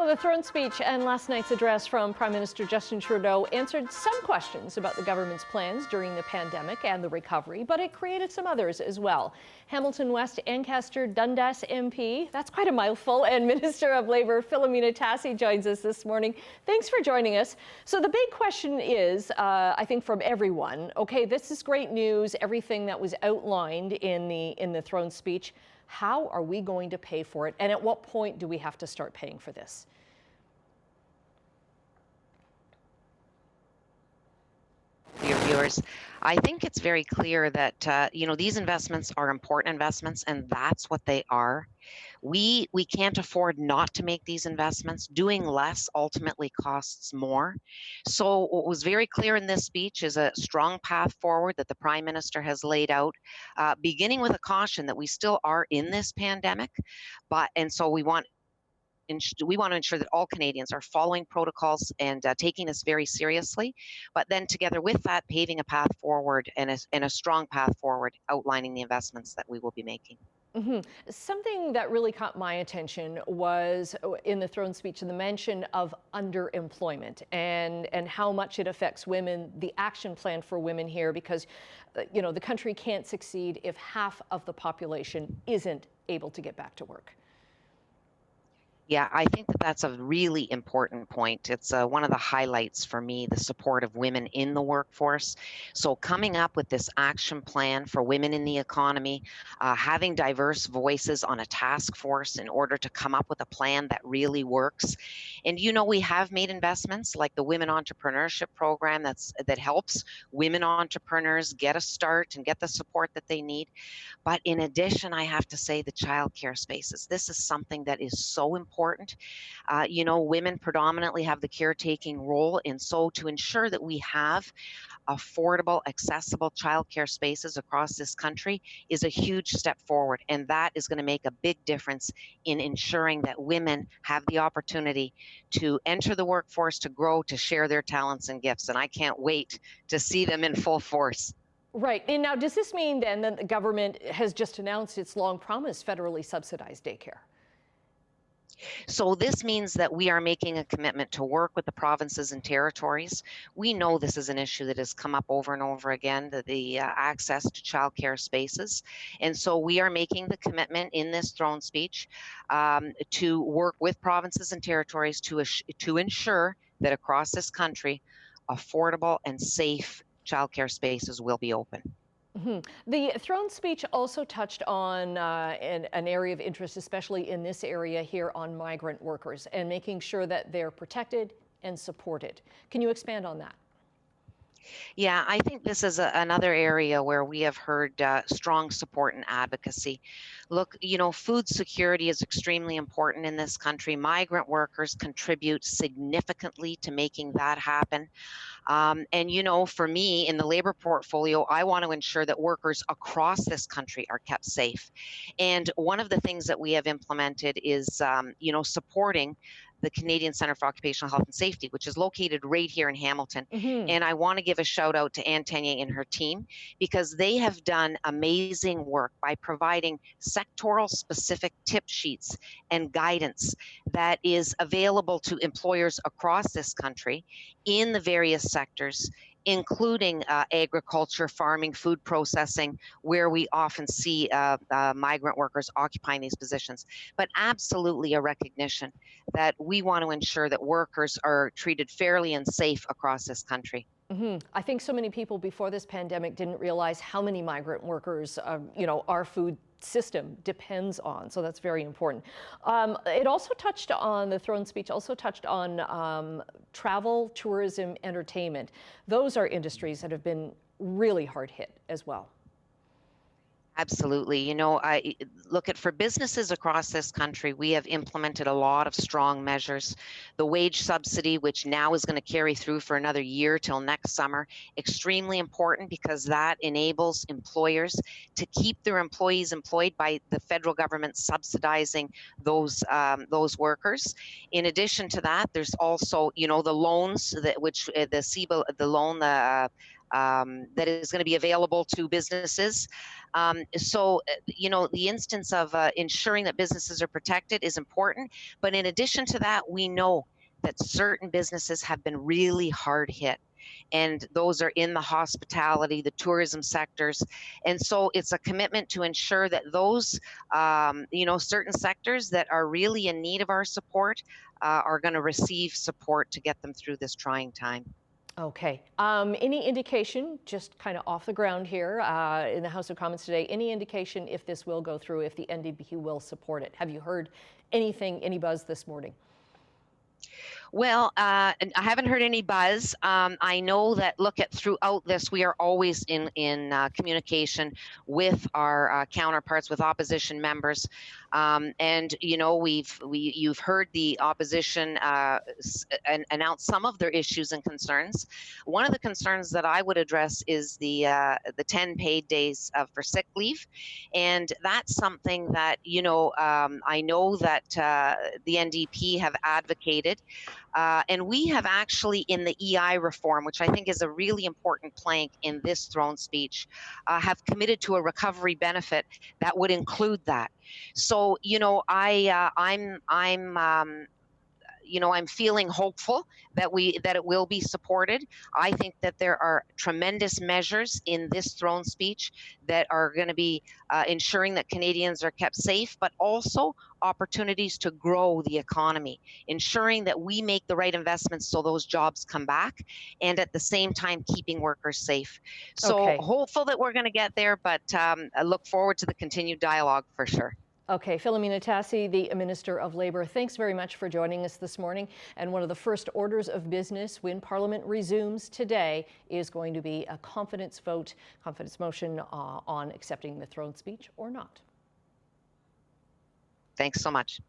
Well, the throne speech and last night's address from Prime Minister Justin Trudeau answered some questions about the government's plans during the pandemic and the recovery, but it created some others as well. Hamilton West Ancaster-Dundas MP, that's quite a mouthful, and Minister of Labour Filomena Tassi joins us this morning. Thanks for joining us. So the big question is, I think from everyone, okay, this is great news, everything that was outlined in the throne speech. How are we going to pay for it? And at what point do we have to start paying for this? Your viewers, I think it's very clear that these investments are important investments, and that's what they are. We can't afford not to make these investments. Doing less ultimately costs more. So what was very clear in this speech is a strong path forward that the Prime Minister has laid out, beginning with a caution that we still are in this pandemic, and so we want to ensure that all Canadians are following protocols and taking this very seriously, but then together with that, paving a path forward and a strong path forward, outlining the investments that we will be making. Mm-hmm. Something that really caught my attention was in the throne speech, the mention of underemployment and how much it affects women, the action plan for women here, because the country can't succeed if half of the population isn't able to get back to work. Yeah, I think that that's a really important point. It's one of the highlights for me, the support of women in the workforce. So coming up with this action plan for women in the economy, having diverse voices on a task force in order to come up with a plan that really works. And we have made investments like the Women Entrepreneurship Program that helps women entrepreneurs get a start and get the support that they need. But in addition, I have to say the childcare spaces. This is something that is so important. Women predominantly have the caretaking role, and so to ensure that we have affordable, accessible childcare spaces across this country is a huge step forward, and that is going to make a big difference in ensuring that women have the opportunity to enter the workforce, to grow, to share their talents and gifts, and I can't wait to see them in full force. Right. And now, does this mean then that the government has just announced its long-promised federally subsidized daycare? So this means that we are making a commitment to work with the provinces and territories. We know this is an issue that has come up over and over again, the access to childcare spaces. And so we are making the commitment in this throne speech to work with provinces and territories to ensure that across this country, affordable and safe childcare spaces will be open. Mm-hmm. The throne speech also touched on an area of interest, especially in this area here, on migrant workers and making sure that they're protected and supported. Can you expand on that? Yeah, I think this is another area where we have heard strong support and advocacy. Look, food security is extremely important in this country. Migrant workers contribute significantly to making that happen. For me, in the labor portfolio, I want to ensure that workers across this country are kept safe. And one of the things that we have implemented is, supporting the Canadian Centre for Occupational Health and Safety, which is located right here in Hamilton. Mm-hmm. And I want to give a shout out to Anne Tenier and her team, because they have done amazing work by providing sectoral specific tip sheets and guidance that is available to employers across this country in the various sectors, including agriculture, farming, food processing, where we often see migrant workers occupying these positions. But absolutely a recognition that we want to ensure that workers are treated fairly and safe across this country. Mm-hmm. I think so many people before this pandemic didn't realize how many migrant workers, our food system depends on. So that's very important. It also touched on, the throne speech also touched on travel, tourism, entertainment. Those are industries that have been really hard hit as well. Absolutely. I look at, for businesses across this country, we have implemented a lot of strong measures. The wage subsidy, which now is going to carry through for another year till next summer, extremely important because that enables employers to keep their employees employed by the federal government subsidizing those workers. In addition to that, there's also, the loans that the loan, that is going to be available to businesses. The instance of ensuring that businesses are protected is important. But in addition to that, we know that certain businesses have been really hard hit. And those are in the hospitality, the tourism sectors. And so it's a commitment to ensure that those, certain sectors that are really in need of our support are going to receive support to get them through this trying time. Okay. Any indication, just kind of off the ground here in the House of Commons today, any indication if this will go through, if the NDP will support it? Have you heard anything, any buzz this morning? Well, I haven't heard any buzz. I know that throughout this, we are always in communication with our counterparts, with opposition members, and you've heard the opposition announce some of their issues and concerns. One of the concerns that I would address is the 10 paid days for sick leave, and that's something that I know that the NDP have advocated. And we have actually, in the EI reform, which I think is a really important plank in this throne speech, have committed to a recovery benefit that would include that. So, I'm feeling hopeful that it will be supported. I think that there are tremendous measures in this throne speech that are going to be ensuring that Canadians are kept safe, but also opportunities to grow the economy, ensuring that we make the right investments so those jobs come back, and at the same time keeping workers safe. So hopeful that we're going to get there, but I look forward to the continued dialogue for sure. Okay, Filomena Tassi, the Minister of Labour, thanks very much for joining us this morning. And one of the first orders of business when Parliament resumes today is going to be a confidence motion on accepting the throne speech or not. Thanks so much.